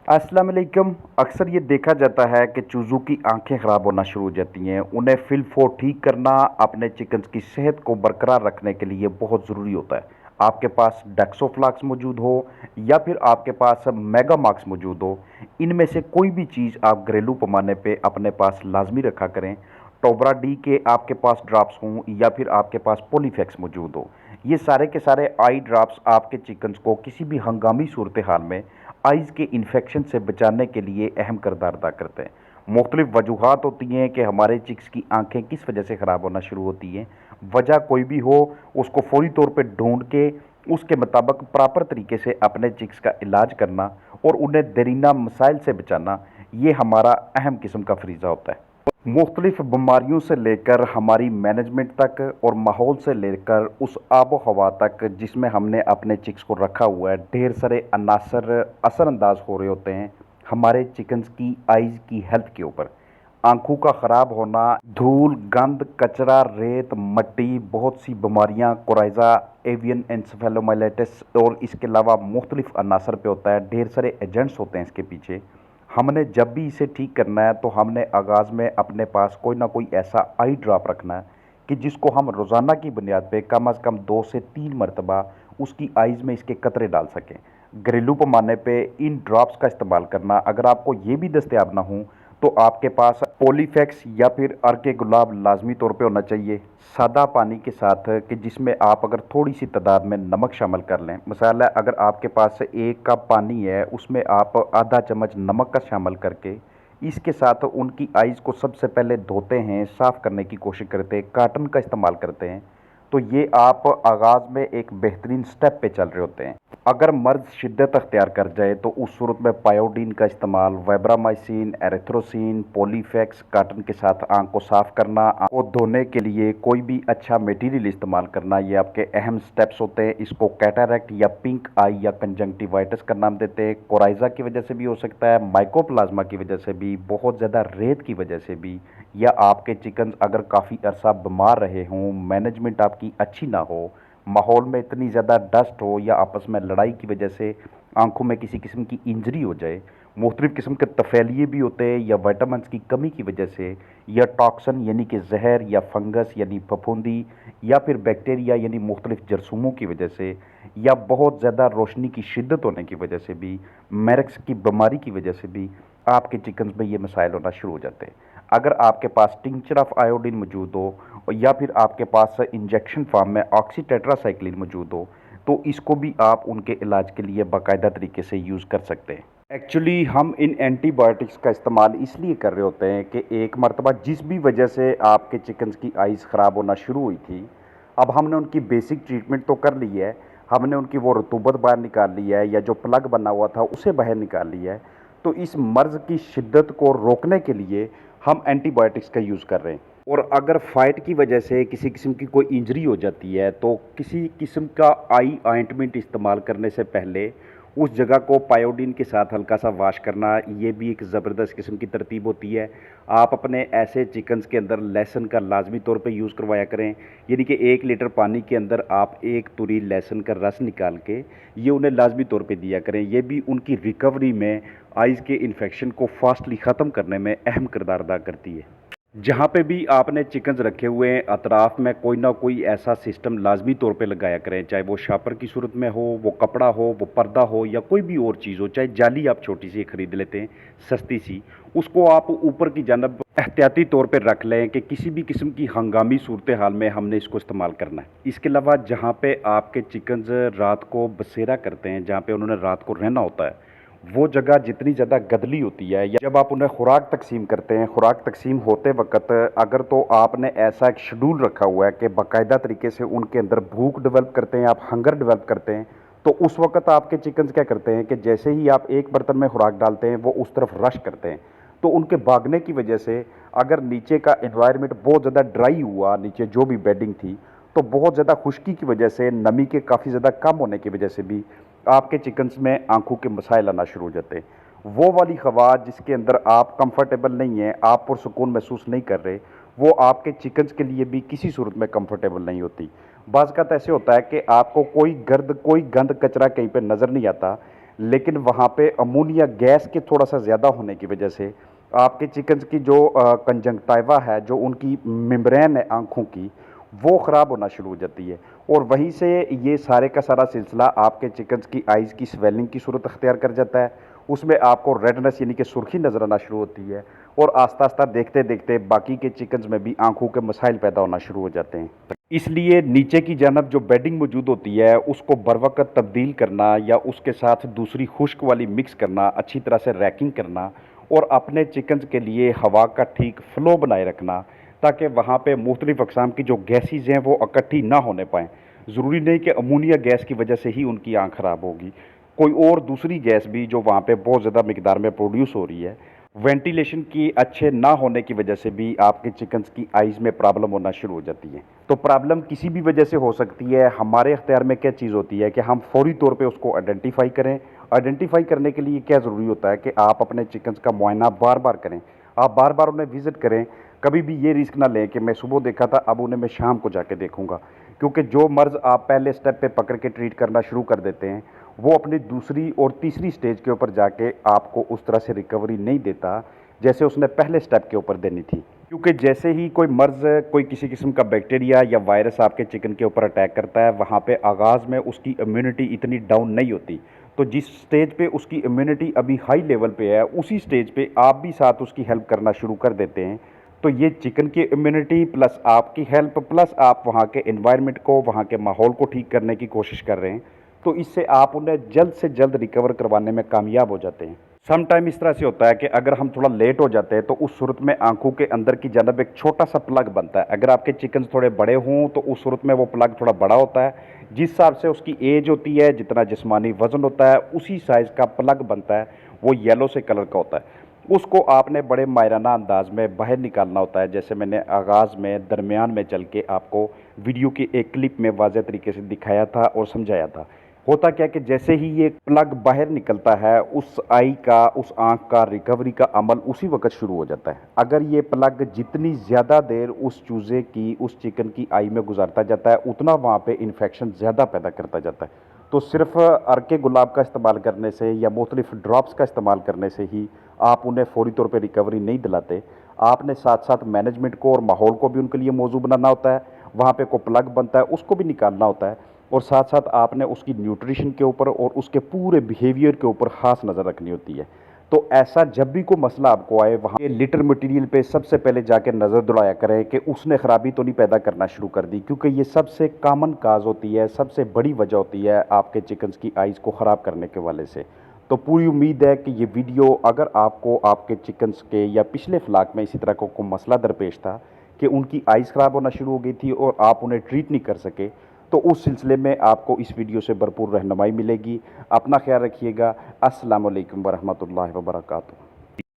अस्सलाम वालेकुम। अक्सर ये देखा जाता है कि चूज़ों की आंखें ख़राब होना शुरू हो जाती हैं। उन्हें फ़िल-फो ठीक करना अपने चिकन्स की सेहत को बरकरार रखने के लिए बहुत ज़रूरी होता है। आपके पास डेक्सोफ्लाक्स मौजूद हो या फिर आपके पास मेगामाक्स मौजूद हो, इनमें से कोई भी चीज़ आप घरेलू पैमाने पे अपने पास लाज़मी रखा करें। टोबरा डी के आपके पास ड्रॉप्स हों या फिर आपके पास पॉलीफैक्स मौजूद हो, ये सारे के सारे आई ड्रॉप्स आपके चिकन्स को किसी भी हंगामी सूरत हाल में आइज़ के इन्फेक्शन से बचाने के लिए अहम किरदार अदा करते हैं। मुख्तलिफ वजूहात होती हैं कि हमारे चिक्स की आंखें किस वजह से ख़राब होना शुरू होती हैं। वजह कोई भी हो, उसको फौरी तौर पे ढूंढ के उसके मुताबिक प्रॉपर तरीके से अपने चिक्स का इलाज करना और उन्हें देरीना मसाइल से बचाना, ये हमारा अहम किस्म का फरीज़ा होता है। मुख्तलिफ बीमारियों से लेकर हमारी मैनेजमेंट तक और माहौल से लेकर उस आबो हवा तक जिसमें हमने अपने चिक्स को रखा हुआ है, ढेर सारे अनासर असरअंदाज हो रहे होते हैं हमारे चिकन्स की आइज़ की हेल्थ के ऊपर। आंखों का ख़राब होना, धूल, गंद, कचरा, रेत, मट्टी, बहुत सी बीमारियां, कोराइज़ा, एवियन एन्सेफेलोमाइलिटिस और इसके अलावा मुख्तलिफ अनासर पे होता है। ढेर सारे एजेंट्स होते हैं इसके पीछे। हमने जब भी इसे ठीक करना है तो हमने आगाज़ में अपने पास कोई ना कोई ऐसा आई ड्रॉप रखना है कि जिसको हम रोज़ाना की बुनियाद पे कम अज़ कम 2 से 3 मरतबा उसकी आइज़ में इसके कतरे डाल सकें। घरेलू पैमाने पे इन ड्रॉप्स का इस्तेमाल करना, अगर आपको ये भी दस्तयाब ना हो तो आपके पास पॉलीफैक्स या फिर अर्के गुलाब लाजमी तौर पे होना चाहिए, सादा पानी के साथ, कि जिसमें आप अगर थोड़ी सी तादाद में नमक शामिल कर लें। मिसाल है, अगर आपके पास 1 कप पानी है, उसमें आप आधा चम्मच नमक का शामिल करके इसके साथ उनकी आइज़ को सबसे पहले धोते हैं, साफ़ करने की कोशिश करते हैं, काटन का इस्तेमाल करते हैं, तो ये आप आगाज़ में एक बेहतरीन स्टेप पे चल रहे होते हैं। अगर मर्ज़ शिद्दत अख्तियार कर जाए तो उस सूरत में पायोडीन का इस्तेमाल, वाइब्रामाइसिन, एरिथ्रोसिन, पॉलीफैक्स, काटन के साथ आंख को साफ़ करना, आंख को धोने के लिए कोई भी अच्छा मटेरियल इस्तेमाल करना, ये आपके अहम स्टेप्स होते हैं। इसको कैटरैक्ट या पिंक आई या कंजंक्टिवाइटिस का नाम देते हैं। कोराइज़ा की वजह से भी हो सकता है, माइकोप्लाज्मा की वजह से भी, बहुत ज़्यादा रेत की वजह से भी, या आपके चिकन्स अगर काफ़ी अरसा बीमार रहे हों, मैनेजमेंट आपकी अच्छी ना हो, माहौल में इतनी ज़्यादा डस्ट हो या आपस में लड़ाई की वजह से आंखों में किसी किस्म की इंजरी हो जाए, मुख्तलिफ़ किस्म के तफैलिए भी होते हैं, या विटामिन्स की कमी की वजह से, या टॉक्सन यानी कि जहर, या फंगस यानी फफूंदी, या फिर बैक्टीरिया यानी मुख्तलिफ़ जरसूमों की वजह से, या बहुत ज़्यादा रोशनी की शिद्दत होने की वजह से भी, मेरक्स की बीमारी की वजह से भी आपके चिकन्स में ये मसाइल होना शुरू हो जाते हैं। अगर आपके पास टिंचर ऑफ आयोडीन मौजूद हो या फिर आपके पास इंजेक्शन फॉर्म में ऑक्सी टेट्रासाइक्लिन मौजूद हो, तो इसको भी आप उनके इलाज के लिए बाकायदा तरीके से यूज़ कर सकते हैं। एक्चुअली हम इन एंटीबायोटिक्स का इस्तेमाल इसलिए कर रहे होते हैं कि एक मरतबा जिस भी वजह से आपके चिकन्स की आइज़ ख़राब होना शुरू हुई थी, अब हमने उनकी बेसिक ट्रीटमेंट तो कर ली है, हमने उनकी वो रतूबत बाहर निकाल ली है, या जो प्लग बना हुआ था उसे बाहर निकाल लिया है, तो इस मर्ज़ की शिद्दत को रोकने के लिए हम एंटीबायोटिक्स का यूज़ कर रहे हैं। और अगर फाइट की वजह से किसी किस्म की कोई इंजरी हो जाती है तो किसी किस्म का आई ऑइंटमेंट इस्तेमाल करने से पहले उस जगह को पायोडीन के साथ हल्का सा वॉश करना, ये भी एक ज़बरदस्त किस्म की तरतीब होती है। आप अपने ऐसे चिकन्स के अंदर लहसुन का लाजमी तौर पे यूज़ करवाया करें, यानी कि 1 लीटर पानी के अंदर आप 1 तुरी लहसुन का रस निकाल के ये उन्हें लाजमी तौर पे दिया करें। ये भी उनकी रिकवरी में, आइज़ के इन्फेक्शन को फास्टली ख़त्म करने में अहम किरदार अदा करती है। जहाँ पे भी आपने चिकन्स रखे हुए हैं, अतराफ़ में कोई ना कोई ऐसा सिस्टम लाजमी तौर पे लगाया करें, चाहे वो शापर की सूरत में हो, वो कपड़ा हो, वो पर्दा हो, या कोई भी और चीज़ हो, चाहे जाली आप छोटी सी खरीद लेते हैं सस्ती सी, उसको आप ऊपर की जानब एहतियाती तौर पे रख लें कि किसी भी किस्म की हंगामी सूरत हाल में हमने इसको इस्तेमाल करना है। इसके अलावा जहाँ पे आपके चिकन्स रात को बसेरा करते हैं, जहाँ पे उन्होंने रात को रहना होता है, वो जगह जितनी ज़्यादा गदली होती है, या जब आप उन्हें खुराक तकसीम करते हैं, खुराक तकसीम होते वक्त अगर तो आपने ऐसा एक शेड्यूल रखा हुआ है कि बाकायदा तरीके से उनके अंदर भूख डेवलप करते हैं, आप हंगर डेवलप करते हैं, तो उस वक्त आपके चिकन्स क्या करते हैं कि जैसे ही आप एक बर्तन में खुराक डालते हैं वो उस तरफ रश करते हैं। तो उनके भागने की वजह से, अगर नीचे का एनवायरनमेंट बहुत ज़्यादा ड्राई हुआ, नीचे जो भी बेडिंग थी, तो बहुत ज़्यादा खुश्की की वजह से, नमी के काफ़ी ज़्यादा कम होने की वजह से भी आपके चिकन्स में आंखों के मसाइल आना शुरू हो जाते हैं। वो वाली हवा जिसके अंदर आप कंफर्टेबल नहीं हैं, आप पुरसुकून महसूस नहीं कर रहे, वो आपके चिकन्स के लिए भी किसी सूरत में कंफर्टेबल नहीं होती। बाज़ औक़ात ऐसे होता है कि आपको कोई गर्द, कोई गंद कचरा कहीं पे नज़र नहीं आता, लेकिन वहाँ पे अमोनिया गैस के थोड़ा सा ज़्यादा होने की वजह से आपके चिकन्स की जो कंजंक्टिवा है, जो उनकी मेम्ब्रेन है आँखों की, वो ख़राब होना शुरू हो जाती है। और वहीं से ये सारे का सारा सिलसिला आपके चिकन्स की आइज़ की स्वेलिंग की सूरत अख्तियार कर जाता है। उसमें आपको रेडनेस यानी कि सुर्खी नज़र आना शुरू होती है और आस्ता आस्ता देखते देखते बाकी के चिकन्स में भी आंखों के मसाइल पैदा होना शुरू हो जाते हैं। इसलिए नीचे की जानब जो बेडिंग मौजूद होती है उसको बर वक्त तब्दील करना या उसके साथ दूसरी खुश्क वाली मिक्स करना, अच्छी तरह से रैकिंग करना और अपने चिकन्स के लिए हवा का ठीक फ़्लो बनाए रखना, ताकि वहाँ पे मुख्तलिफ़ अक़साम की जो गैसेज़ हैं वो इकट्ठी ना होने पाएँ। ज़रूरी नहीं कि अमोनिया गैस की वजह से ही उनकी आँख ख़राब होगी, कोई और दूसरी गैस भी जो वहाँ पे बहुत ज़्यादा मिकदार में प्रोड्यूस हो रही है, वेंटिलेशन की अच्छे ना होने की वजह से भी आपके चिकन्स की आइज़ में प्रॉब्लम होना शुरू हो जाती है। तो प्रॉब्लम किसी भी वजह से हो सकती है। हमारे अख्तियार में क्या चीज़ होती है कि हम फौरी तौर पे उसको आइडेंटिफ़ाई करें। आइडेंटिफ़ाई करने के लिए क्या ज़रूरी होता है कि आप अपने चिकन्स का मुआयना बार-बार करें। आप बार-बार उन्हें विज़िट करें। कभी भी ये रिस्क ना लें कि मैं सुबह देखा था, अब उन्हें मैं शाम को जाके देखूँगा। क्योंकि जो मर्ज़ आप पहले स्टेप पे पकड़ के ट्रीट करना शुरू कर देते हैं, वो अपनी दूसरी और तीसरी स्टेज के ऊपर जाके आपको उस तरह से रिकवरी नहीं देता, जैसे उसने पहले स्टेप के ऊपर देनी थी। क्योंकि जैसे ही कोई मर्ज़, कोई किसी किस्म का बैक्टीरिया या वायरस आपके चिकन के ऊपर अटैक करता है, वहाँ पे आगाज़ में उसकी इम्यूनिटी इतनी डाउन नहीं होती। तो जिस स्टेज पे उसकी इम्यूनिटी अभी हाई लेवल पे है, उसी स्टेज पे आप भी साथ उसकी हेल्प करना शुरू कर देते हैं। तो ये चिकन की इम्यूनिटी प्लस आपकी हेल्प प्लस आप वहाँ के एनवायरनमेंट को, वहाँ के माहौल को ठीक करने की कोशिश कर रहे हैं। तो इससे आप उन्हें जल्द से जल्द रिकवर करवाने में कामयाब हो जाते हैं। सम टाइम इस तरह से होता है कि अगर हम थोड़ा लेट हो जाते हैं तो उस सूरत में आंखों के अंदर की जानब एक छोटा सा प्लग बनता है। अगर आपके चिकन थोड़े बड़े हों तो उस सूरत में वो प्लग थोड़ा बड़ा होता है। जिस हिसाब से उसकी एज होती है, जितना जिस्मानी वज़न होता है, उसी साइज़ का प्लग बनता है। वो येलो से कलर का होता है। उसको आपने बड़े माहिराना अंदाज में बाहर निकालना होता है, जैसे मैंने आगाज़ में दरमियान में चल के आपको वीडियो की एक क्लिप में वाज़ेह तरीके से दिखाया था और समझाया था। होता क्या कि जैसे ही ये प्लग बाहर निकलता है, उस आई का, उस आँख का रिकवरी का अमल उसी वक़्त शुरू हो जाता है। अगर ये प्लग जितनी ज़्यादा देर उस चूज़े की, उस चिकन की आई में गुजारता जाता है, उतना वहाँ पे इन्फेक्शन ज़्यादा पैदा करता जाता है। तो सिर्फ़ अर्के गुलाब का इस्तेमाल करने से या मुख्तलिफ़ ड्रॉप्स का इस्तेमाल करने से ही आप उन्हें फ़ौरी तौर पे रिकवरी नहीं दिलाते। आपने साथ-साथ मैनेजमेंट को और माहौल को भी उनके लिए मौजू बनाना होता है। वहाँ पे कोई प्लग बनता है, उसको भी निकालना होता है और साथ-साथ आपने उसकी न्यूट्रिशन के ऊपर और उसके पूरे बिहेवियर के ऊपर ख़ास नज़र रखनी होती है। तो ऐसा जब भी कोई मसला आपको आए, वहाँ के लिटर मटीरियल पे सबसे पहले जाके नज़र दौड़ाया करें कि उसने ख़राबी तो नहीं पैदा करना शुरू कर दी, क्योंकि ये सबसे कॉमन काज़ होती है, सबसे बड़ी वजह होती है आपके चिकन्स की आइज़ को ख़राब करने के हवाले से। तो पूरी उम्मीद है कि ये वीडियो अगर आपको आपके चिकन्स के या पिछले फ्लाक में इसी तरह का कोई मसला दरपेश था कि उनकी आइज़ ख़राब होना शुरू हो गई थी और आप उन्हें ट्रीट नहीं कर सके, तो उस सिलसिले में आपको इस वीडियो से भरपूर रहनुमाई मिलेगी। अपना ख्याल रखिएगा। अस्सलामु अलैकुम वरहमतुल्लाहि वबरकातुहू।